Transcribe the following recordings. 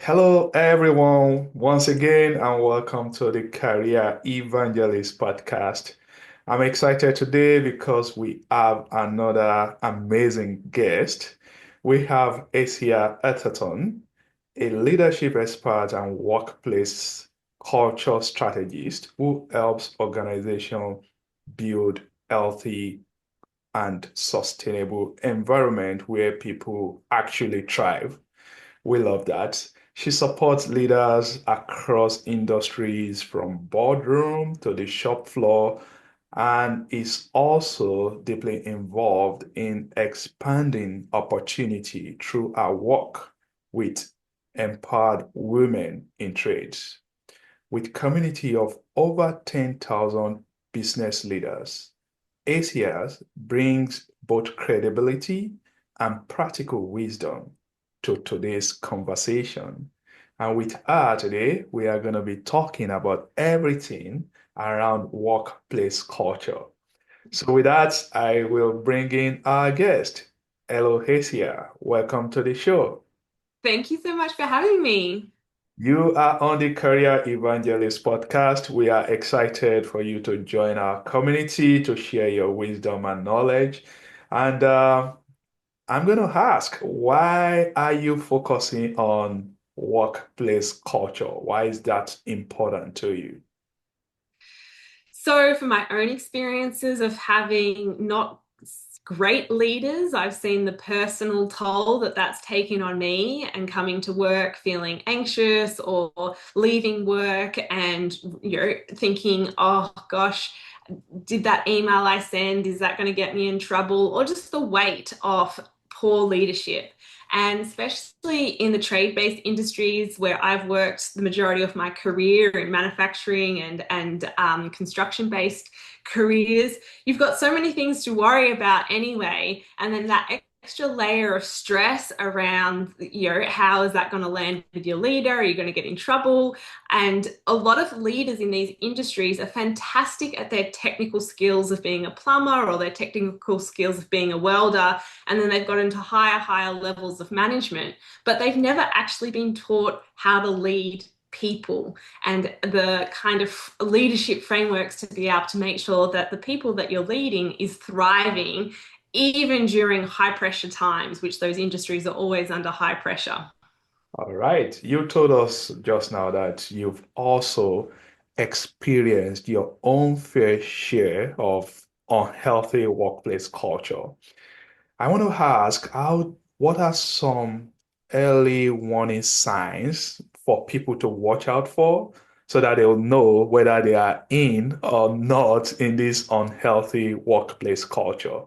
Hello, everyone, once again, and welcome to the Career Evangelist Podcast. I'm excited today because we have another amazing guest. We have Hacia Atherton, a leadership expert and workplace culture strategist who helps organizations build healthy and sustainable environment where people actually thrive. We love that. She supports leaders across industries from boardroom to the shop floor and is also deeply involved in expanding opportunity through her work with empowered women in trades. With community of over 10,000 business leaders, ACS brings both credibility and practical wisdom to today's conversation. And with her today, we are going to be talking about everything around workplace culture. So, with that, I will bring in our guest. Hello, Hacia. Welcome to the show. Thank you so much for having me. You are on the Career Evangelist Podcast. We are excited for you to join our community to share your wisdom and knowledge. And I'm going to ask, why are you focusing on workplace culture? Why is that important to you? So, for my own experiences of having not great leaders, I've seen the personal toll that that's taken on me and coming to work feeling anxious or leaving work and, thinking, oh gosh, did that email I send, is that going to get me in trouble? Or just the weight of poor leadership. And especially in the trade-based industries where I've worked the majority of my career in manufacturing and construction-based careers, you've got so many things to worry about anyway. And then that extra layer of stress around, how is that going to land with your leader? Are you going to get in trouble? And a lot of leaders in these industries are fantastic at their technical skills of being a plumber or their technical skills of being a welder. And then they've got into higher levels of management, but they've never actually been taught how to lead people and the kind of leadership frameworks to be able to make sure that the people that you're leading is thriving even during high pressure times, which those industries are always under high pressure. All right. You told us just now that you've also experienced your own fair share of unhealthy workplace culture. I want to ask what are some early warning signs for people to watch out for so that they'll know whether they are in or not in this unhealthy workplace culture?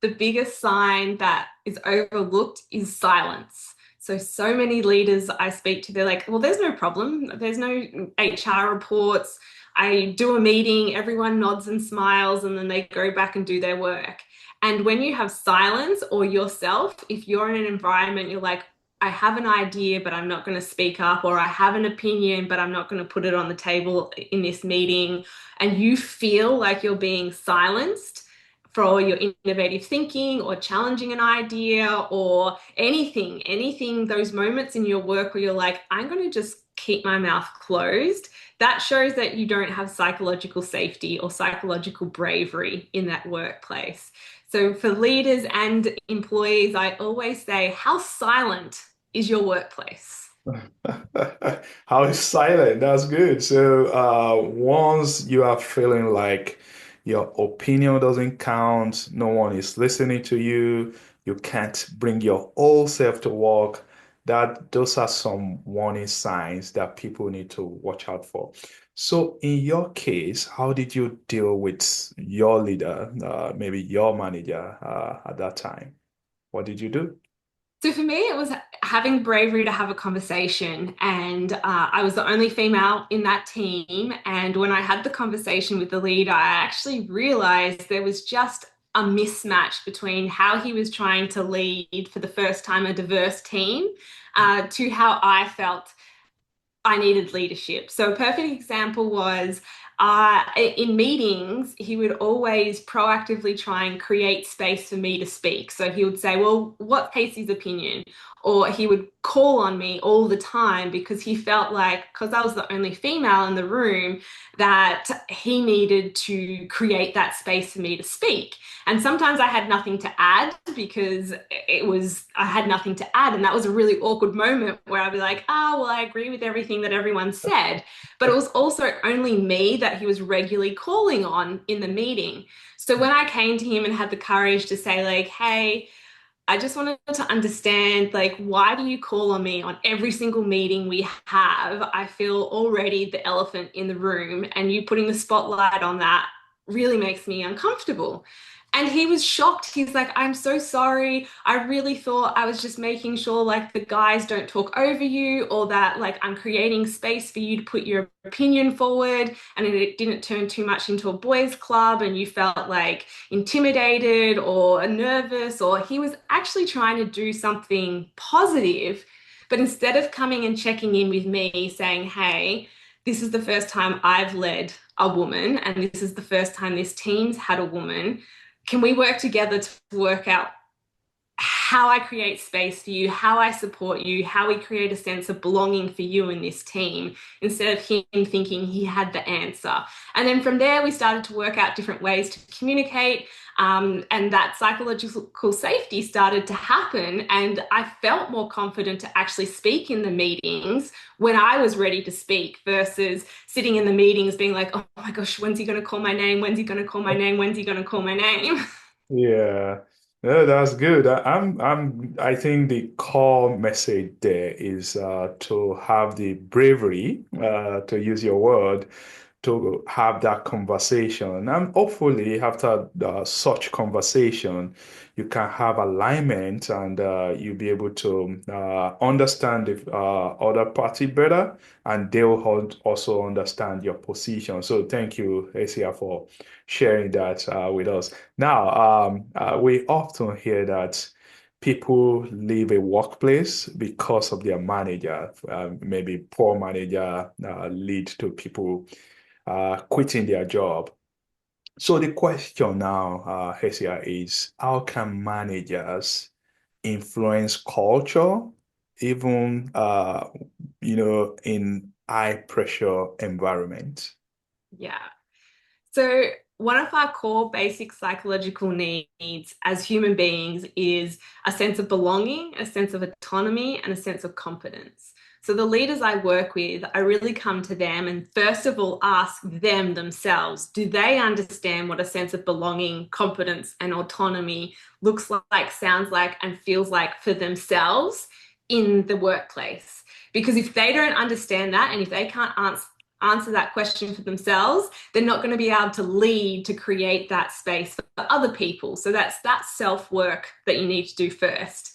The biggest sign that is overlooked is silence. So many leaders I speak to, they're like, well, there's no problem. There's no HR reports. I do a meeting, everyone nods and smiles, and then they go back and do their work. And when you have silence or yourself, if you're in an environment, you're like, I have an idea, but I'm not going to speak up, or I have an opinion, but I'm not going to put it on the table in this meeting, and you feel like you're being silenced for your innovative thinking or challenging an idea or anything, those moments in your work where you're like, I'm going to just keep my mouth closed. That shows that you don't have psychological safety or psychological bravery in that workplace. So for leaders and employees, I always say, how silent is your workplace? How is silent? That's good. So, once you are feeling like your opinion doesn't count, no one is listening to you, you can't bring your whole self to work, that those are some warning signs that people need to watch out for. So, in your case, how did you deal with your leader, maybe your manager, at that time? What did you do? So for me, it was having bravery to have a conversation. And I was the only female in that team. And when I had the conversation with the leader, I actually realized there was just a mismatch between how he was trying to lead for the first time a diverse team to how I felt I needed leadership. So a perfect example was in meetings, he would always proactively try and create space for me to speak. So he would say, well, what's Casey's opinion? or he would call on me all the time because he felt like, because I was the only female in the room, that he needed to create that space for me to speak. And sometimes I had nothing to add because I had nothing to add. And that was a really awkward moment where I'd be like, ah, well, I agree with everything that everyone said. But it was also only me that he was regularly calling on in the meeting. So when I came to him and had the courage to say, like, hey, I just wanted to understand, like, why do you call on me on every single meeting we have? I feel already the elephant in the room, and you putting the spotlight on that really makes me uncomfortable. And he was shocked. He's like, I'm so sorry. I really thought I was just making sure, like, the guys don't talk over you, or that, like, I'm creating space for you to put your opinion forward, and it didn't turn too much into a boys' club, and you felt like intimidated or nervous, or he was actually trying to do something positive. But instead of coming and checking in with me saying, hey, this is the first time I've led a woman, and this is the first time this team's had a woman. Can we work together to work out how I create space for you, how I support you, how we create a sense of belonging for you in this team, instead of him thinking he had the answer? And then from there, we started to work out different ways to communicate. And that psychological safety started to happen. And I felt more confident to actually speak in the meetings when I was ready to speak versus sitting in the meetings being like, oh my gosh, when's he going to call my name? When's he going to call my name? When's he going to call my name? Yeah, no, that's good. I think the core message there is to have the bravery, to use your word, to have that conversation. And hopefully, after such conversation, you can have alignment and you'll be able to understand the other party better, and they'll also understand your position. So, thank you, Asia, for sharing that with us. Now, we often hear that people leave a workplace because of their manager. Maybe poor manager lead to people quitting their job. So the question now, Hesia, is how can managers influence culture, even in high pressure environment? Yeah. So, one of our core basic psychological needs as human beings is a sense of belonging, a sense of autonomy, and a sense of competence. So, the leaders I work with, I really come to them and first of all ask them themselves, do they understand what a sense of belonging, competence, and autonomy looks like, sounds like, and feels like for themselves in the workplace? Because if they don't understand that, and if they can't answer that question for themselves, they're not going to be able to lead to create that space for other people. So that's that self-work that you need to do first.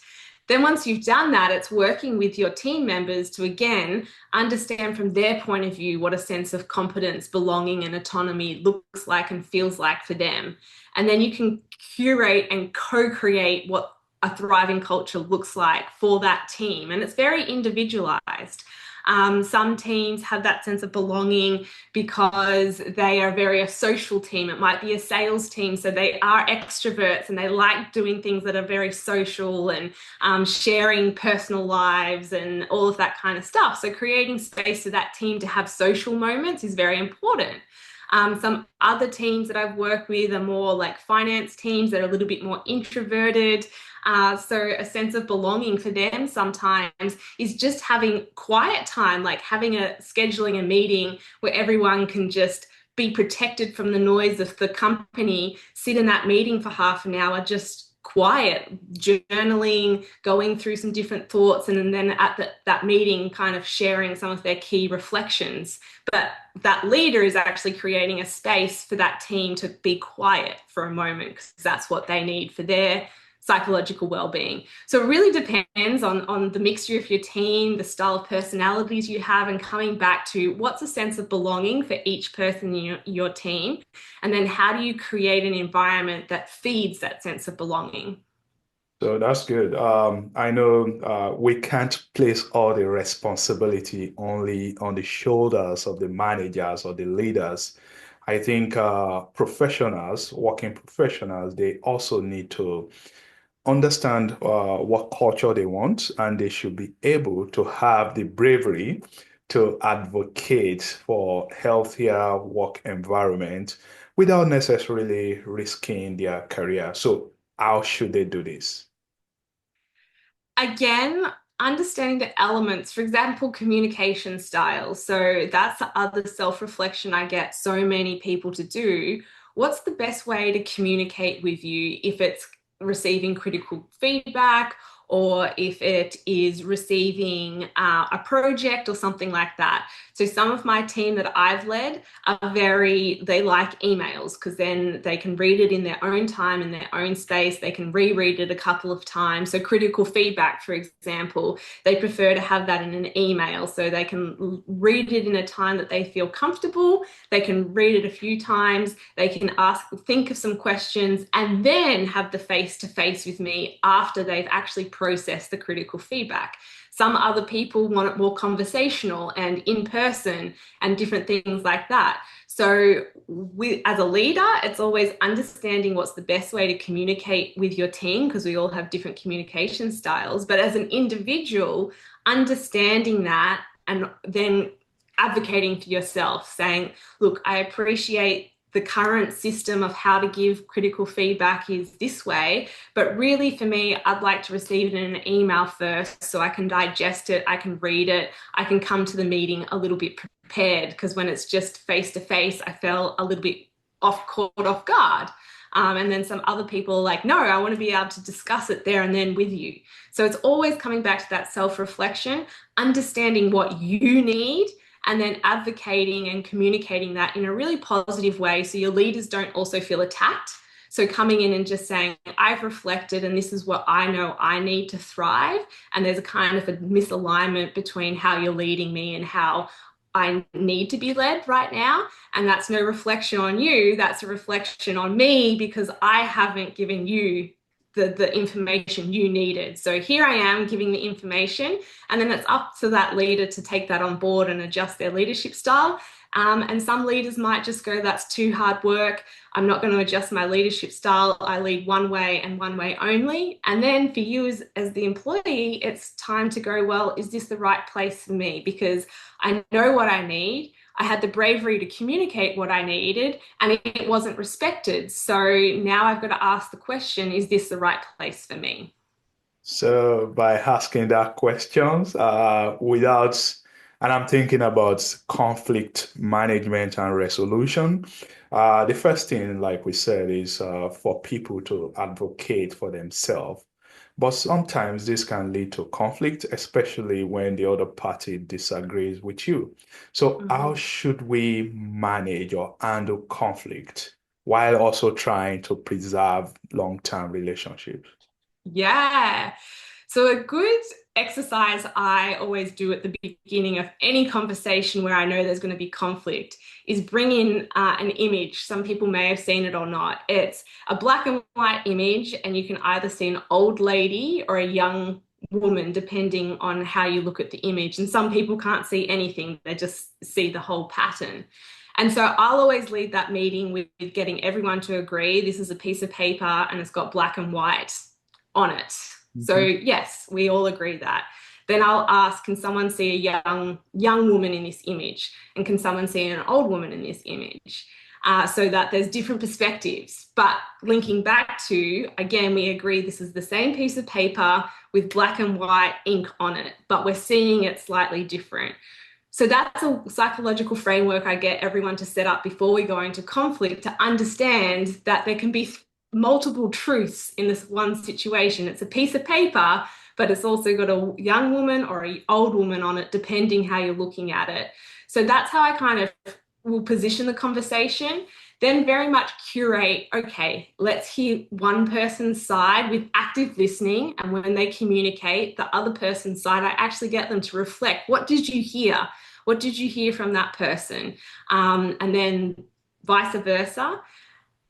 Then once you've done that, it's working with your team members to again understand from their point of view what a sense of competence, belonging, and autonomy looks like and feels like for them. And then you can curate and co-create what a thriving culture looks like for that team. And it's very individualized. Some teams have that sense of belonging because they are very a social team. It might be a sales team, so they are extroverts and they like doing things that are very social and sharing personal lives and all of that kind of stuff. So creating space for that team to have social moments is very important. Some other teams that I've worked with are more like finance teams that are a little bit more introverted. So a sense of belonging for them sometimes is just having quiet time, like scheduling a meeting where everyone can just be protected from the noise of the company, sit in that meeting for half an hour, just quiet, journaling, going through some different thoughts, and then at that meeting, kind of sharing some of their key reflections. But that leader is actually creating a space for that team to be quiet for a moment because that's what they need for their psychological well-being. So it really depends on the mixture of your team, the style of personalities you have, and coming back to what's a sense of belonging for each person in your team, and then how do you create an environment that feeds that sense of belonging. So that's good. I know we can't place all the responsibility only on the shoulders of the managers or the leaders. I think professionals, working professionals, they also need to understand what culture they want, and they should be able to have the bravery to advocate for healthier work environment without necessarily risking their career. So, how should they do this? Again, understanding the elements, for example, communication styles. So that's the other self-reflection I get so many people to do. What's the best way to communicate with you if it's receiving critical feedback or if it is receiving a project or something like that? So some of my team that I've led are they like emails because then they can read it in their own time, in their own space. They can reread it a couple of times. So critical feedback, for example, they prefer to have that in an email so they can read it in a time that they feel comfortable. They can read it a few times. They can think of some questions and then have the face-to-face with me after they've actually processed the critical feedback. Some other people want it more conversational and in person and different things like that. So, as a leader, it's always understanding what's the best way to communicate with your team because we all have different communication styles. But as an individual, understanding that and then advocating for yourself, saying, look, I appreciate the current system of how to give critical feedback is this way, but really for me, I'd like to receive it in an email first so I can digest it, I can read it, I can come to the meeting a little bit prepared because when it's just face to face, I felt a little bit caught off guard. And then some other people are like, no, I want to be able to discuss it there and then with you. So it's always coming back to that self-reflection, understanding what you need and then advocating and communicating that in a really positive way so your leaders don't also feel attacked. So coming in and just saying, I've reflected and this is what I know I need to thrive. And there's a kind of a misalignment between how you're leading me and how I need to be led right now. And that's no reflection on you. That's a reflection on me because I haven't given you the information you needed. So here I am giving the information, and then it's up to that leader to take that on board and adjust their leadership style. And some leaders might just go, that's too hard work. I'm not going to adjust my leadership style. I lead one way and one way only. And then for you as the employee, it's time to go, well, is this the right place for me? Because I know what I need. I had the bravery to communicate what I needed and it wasn't respected. So now I've got to ask the question, is this the right place for me? So by asking that questions and I'm thinking about conflict management and resolution. The first thing, like we said, is for people to advocate for themselves. But sometimes this can lead to conflict, especially when the other party disagrees with you. So how Mhm. should we manage or handle conflict while also trying to preserve long-term relationships? Yeah. So, a good exercise I always do at the beginning of any conversation where I know there's going to be conflict is bring in an image. Some people may have seen it or not. It's a black and white image, and you can either see an old lady or a young woman, depending on how you look at the image. And some people can't see anything, they just see the whole pattern. And so I'll always lead that meeting with getting everyone to agree this is a piece of paper and it's got black and white on it. So Mhm. yes, we all agree that. Then I'll ask, can someone see a young woman in this image? And can someone see an old woman in this image? So that there's different perspectives. But linking back to, again, we agree this is the same piece of paper with black and white ink on it, but we're seeing it slightly different. So that's a psychological framework I get everyone to set up before we go into conflict to understand that there can be multiple truths in this one situation. It's a piece of paper, but it's also got a young woman or an old woman on it, depending how you're looking at it. So that's how I kind of will position the conversation. Then very much curate, okay, let's hear one person's side with active listening. And when they communicate the other person's side, I actually get them to reflect. What did you hear? What did you hear from that person? And then vice versa.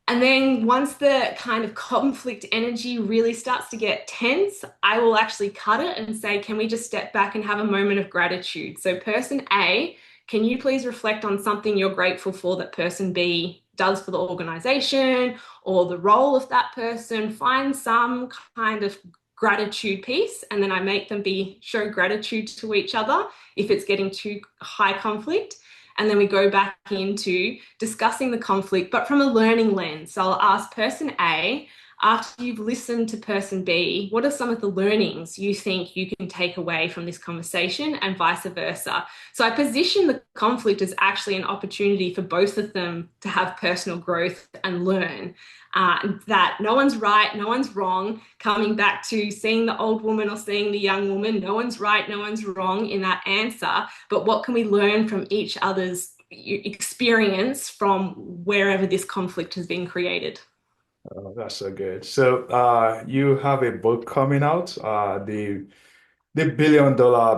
And then once the kind of conflict energy really starts to get tense, I will actually cut it and say, can we just step back and have a moment of gratitude? So, person A, can you please reflect on something you're grateful for that person B does for the organization or the role of that person, find some kind of gratitude piece, and then I make them show gratitude to each other if it's getting too high conflict. And then we go back into discussing the conflict, but from a learning lens. So I'll ask person A, after you've listened to person B, what are some of the learnings you think you can take away from this conversation, and vice versa? So I position the conflict as actually an opportunity for both of them to have personal growth and learn that no one's right, no one's wrong. Coming back to seeing the old woman or seeing the young woman, no one's right, no one's wrong in that answer. But what can we learn from each other's experience from wherever this conflict has been created? Oh, that's so good. So, you have a book coming out, the $1 billion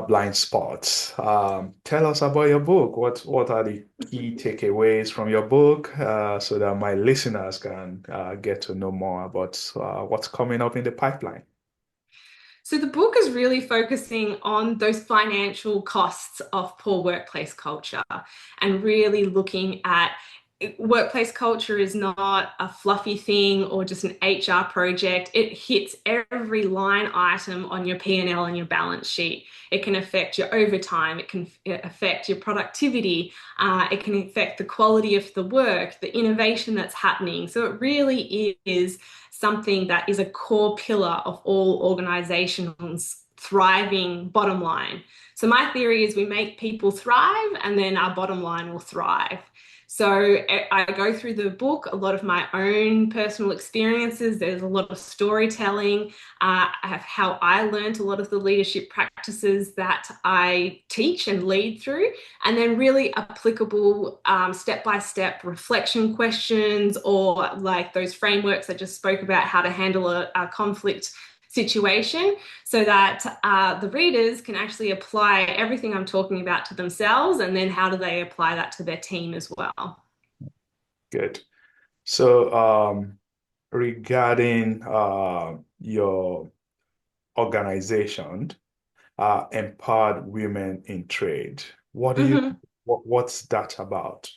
Blind Spots. Tell us about your book. What are the key takeaways from your book, so that my listeners can get to know more about what's coming up in the pipeline? So the book is really focusing on those financial costs of poor workplace culture and really looking at workplace culture is not a fluffy thing or just an HR project. It hits every line item on your P&L and your balance sheet. It can affect your overtime. It can affect your productivity. It can affect the quality of the work, the innovation that's happening. So it really is something that is a core pillar of all organizations' thriving bottom line. So my theory is we make people thrive and then our bottom line will thrive. So I go through the book, a lot of my own personal experiences. There's a lot of storytelling, how I learned a lot of the leadership practices that I teach and lead through, and then really applicable step-by-step reflection questions, or like those frameworks I just spoke about, how to handle a conflict situation, so that the readers can actually apply everything I'm talking about to themselves, and then how do they apply that to their team as well. Good. So, regarding your organization, Empowered Women in Trade, Mhm. what's that about?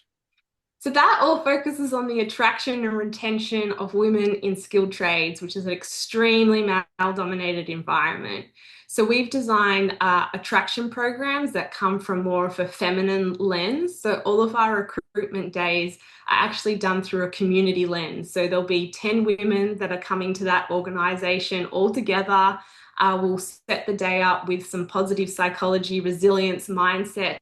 So that all focuses on the attraction and retention of women in skilled trades, which is an extremely male-dominated environment. So we've designed attraction programs that come from more of a feminine lens. So all of our recruitment days are actually done through a community lens. So there'll be 10 women that are coming to that organization all together. We'll set the day up with some positive psychology, resilience, mindset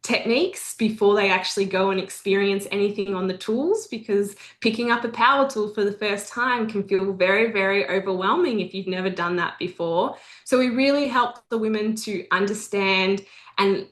techniques before they actually go and experience anything on the tools, because picking up a power tool for the first time can feel very, very overwhelming if you've never done that before. So we really help the women to understand and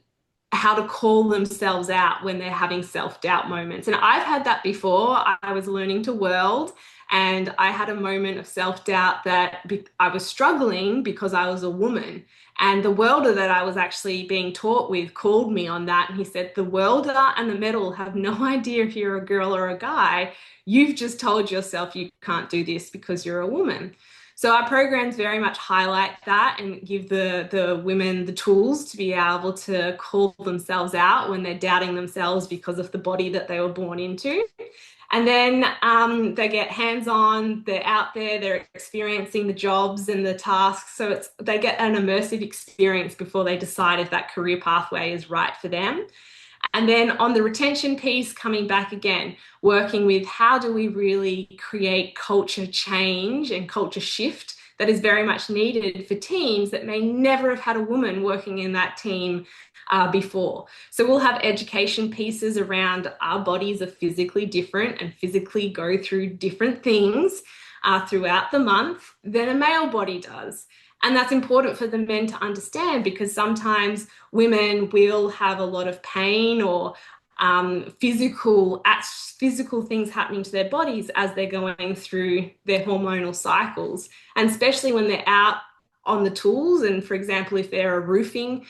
how to call themselves out when they're having self-doubt moments. And I've had that before. I was learning to world and I had a moment of self-doubt that I was struggling because I was a woman. And the welder that I was actually being taught with called me on that. And he said, the welder and the metal have no idea if you're a girl or a guy. You've just told yourself you can't do this because you're a woman. So our programs very much highlight that and give the women the tools to be able to call themselves out when they're doubting themselves because of the body that they were born into. And then they get hands-on, they're out there, they're experiencing the jobs and the tasks. So they get an immersive experience before they decide if that career pathway is right for them. And then on the retention piece, coming back again, working with how do we really create culture change and culture shift that is very much needed for teams that may never have had a woman working in that team before. So we'll have education pieces around our bodies are physically different and physically go through different things throughout the month than a male body does. And that's important for the men to understand, because sometimes women will have a lot of pain or physical things happening to their bodies as they're going through their hormonal cycles. And especially when they're out on the tools, and for example, if they're a roofing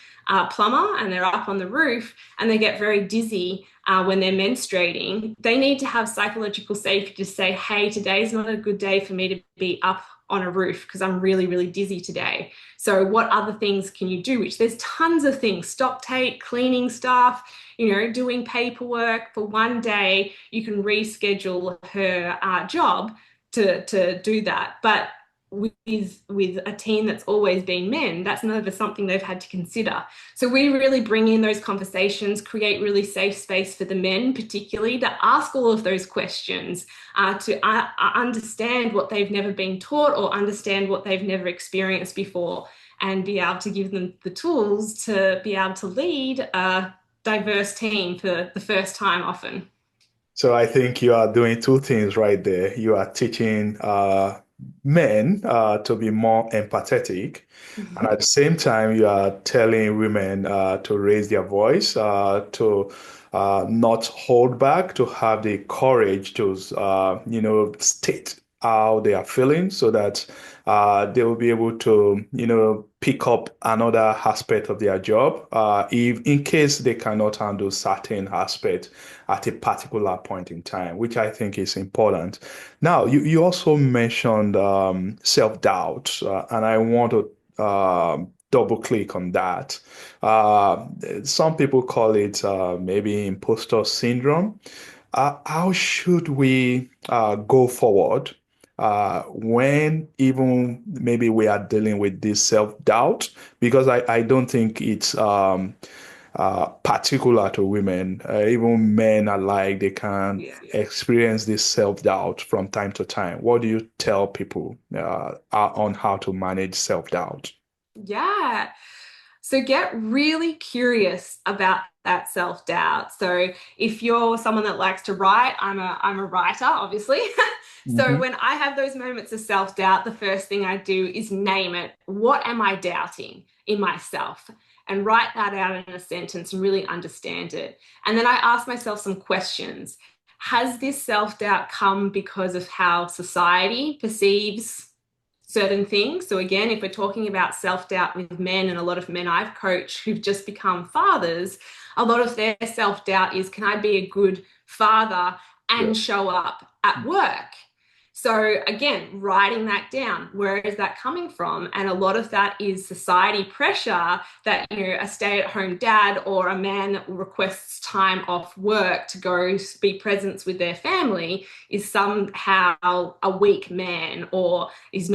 plumber and they're up on the roof and they get very dizzy when they're menstruating, they need to have psychological safety to say, hey, today's not a good day for me to be up on a roof because I'm really, really dizzy today. So what other things can you do? Which there's tons of things, stock take, cleaning stuff, doing paperwork for one day. You can reschedule her job to do that. But with a team that's always been men, that's never something they've had to consider. So we really bring in those conversations, create really safe space for the men, particularly to ask all of those questions, to understand what they've never been taught or understand what they've never experienced before, and be able to give them the tools to be able to lead a diverse team for the first time often. So I think you are doing two things right there. You are teaching men to be more empathetic, and at the same time, you are telling women to raise their voice, to not hold back, to have the courage to, state how they are feeling, so that they will be able to, pick up another aspect of their job, if in case they cannot handle certain aspect at a particular point in time, which I think is important. Now, you also mentioned self-doubt, and I want to double click on that. Uh, some people call it maybe imposter syndrome. How should we go forward when even maybe we are dealing with this self-doubt? Because I don't think it's particular to women. Even men alike, they can experience this self-doubt from time to time. What do you tell people on how to manage self-doubt? Yeah. So get really curious about that self-doubt. So if you're someone that likes to write, I'm a writer, obviously. So Mhm. when I have those moments of self-doubt, the first thing I do is name it. What am I doubting in myself? And write that out in a sentence and really understand it. And then I ask myself some questions. Has this self-doubt come because of how society perceives certain things? So again, if we're talking about self-doubt with men, and a lot of men I've coached who've just become fathers, a lot of their self-doubt is, can I be a good father Yeah. and show up at work? So again, writing that down, where is that coming from? And a lot of that is society pressure that, a stay-at-home dad or a man that requests time off work to go be present with their family is somehow a weak man, or is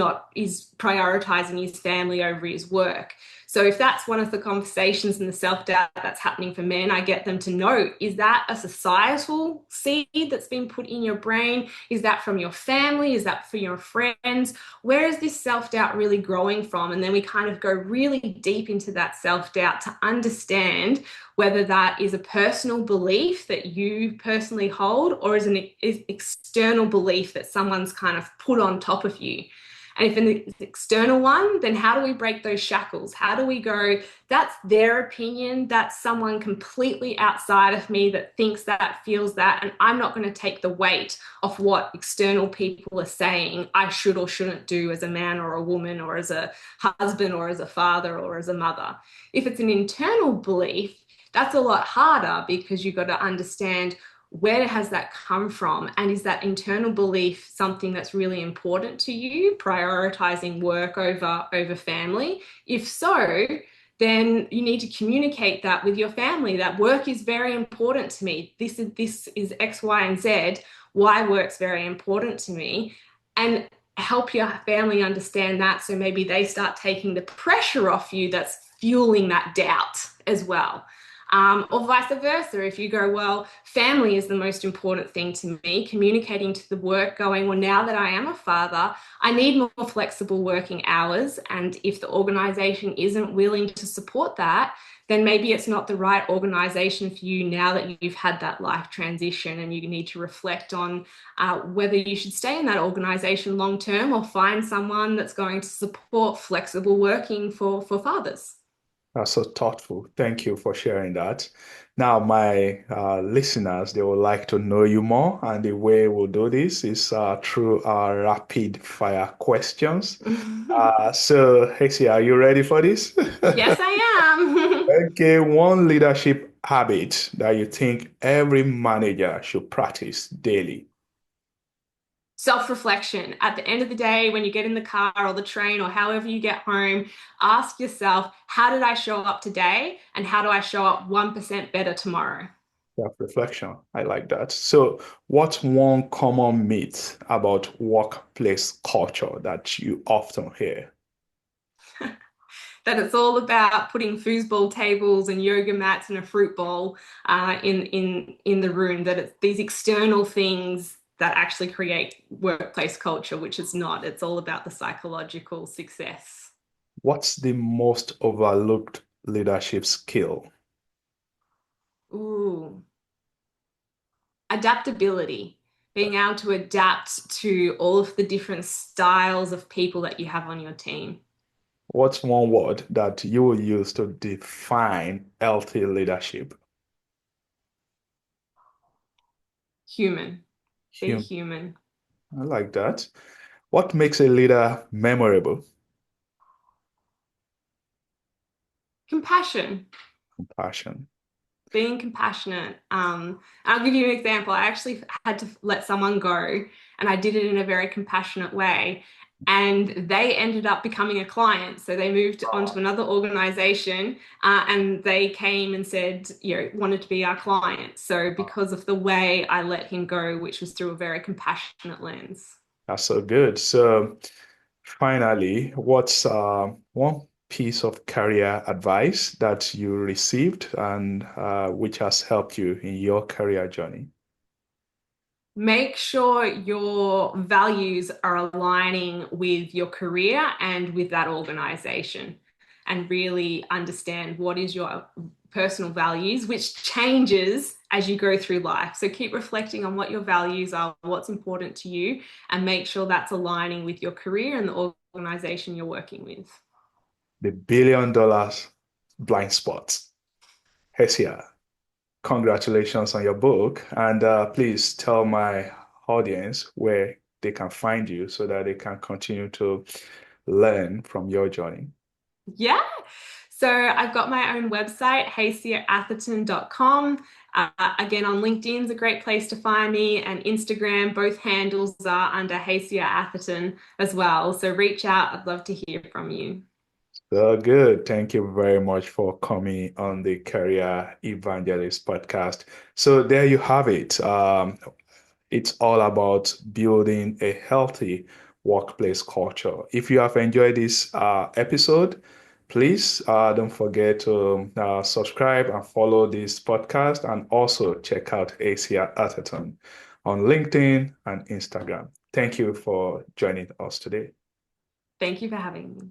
prioritizing his family over his work. So if that's one of the conversations and the self-doubt that's happening for men, I get them to note, is that a societal seed that's been put in your brain? Is that from your family? Is that for your friends? Where is this self-doubt really growing from? And then we kind of go really deep into that self-doubt to understand whether that is a personal belief that you personally hold, or is an external belief that someone's kind of put on top of you. And if an external one, then how do we break those shackles? How do we go, that's their opinion, that's someone completely outside of me that thinks that, feels that, and I'm not going to take the weight of what external people are saying I should or shouldn't do as a man or a woman, or as a husband, or as a father, or as a mother. If it's an internal belief, that's a lot harder, because you've got to understand, where has that come from? And is that internal belief something that's really important to you, prioritizing work over family? If so, then you need to communicate that with your family, that work is very important to me. This is X, Y, and Z, why work's very important to me. And help your family understand that, so maybe they start taking the pressure off you that's fueling that doubt as well. Or vice versa, if you go, well, family is the most important thing to me, communicating to the work, going, well, now that I am a father, I need more flexible working hours. And if the organization isn't willing to support that, then maybe it's not the right organization for you now that you've had that life transition, and you need to reflect on whether you should stay in that organization long term, or find someone that's going to support flexible working for fathers. That's so thoughtful. Thank you for sharing that. Now, my listeners, they would like to know you more, and the way we'll do this is through our rapid fire questions. So, Hexie, are you ready for this? Yes, I am. Okay, one leadership habit that you think every manager should practice daily. Self-reflection. At the end of the day, when you get in the car or the train or however you get home, ask yourself, how did I show up today? And how do I show up 1% better tomorrow? Self-reflection. I like that. So, what's one common myth about workplace culture that you often hear? That it's all about putting foosball tables and yoga mats and a fruit bowl in the room. That it's these external things that actually create workplace culture, which is not. It's all about the psychological success. What's the most overlooked leadership skill? Ooh, adaptability. Being able to adapt to all of the different styles of people that you have on your team. What's one word that you will use to define healthy leadership? Human. Be Human. human. I like that. What makes a leader memorable? Compassion. Compassion. Being compassionate. I'll give you an example. I actually had to let someone go, and I did it in a very compassionate way. And they ended up becoming a client. So they moved on to another organization, and they came and said, wanted to be our client. So because of the way I let him go, which was through a very compassionate lens. That's so good. So, finally, what's one piece of career advice that you received and which has helped you in your career journey? Make sure your values are aligning with your career and with that organization, and really understand what is your personal values, which changes as you go through life. So keep reflecting on what your values are, what's important to you, and make sure that's aligning with your career and the organization you're working with. The $1 billion blind spot. Hesia, congratulations on your book. And please tell my audience where they can find you so that they can continue to learn from your journey. Yeah. So I've got my own website, haciaatherton.com. Again, on LinkedIn is a great place to find me, and Instagram, both handles are under Hacia Atherton as well. So reach out. I'd love to hear from you. So good. Thank you very much for coming on the Career Evangelist podcast. So there you have it. It's all about building a healthy workplace culture. If you have enjoyed this episode, please don't forget to subscribe and follow this podcast, and also check out Asia Atherton on LinkedIn and Instagram. Thank you for joining us today. Thank you for having me.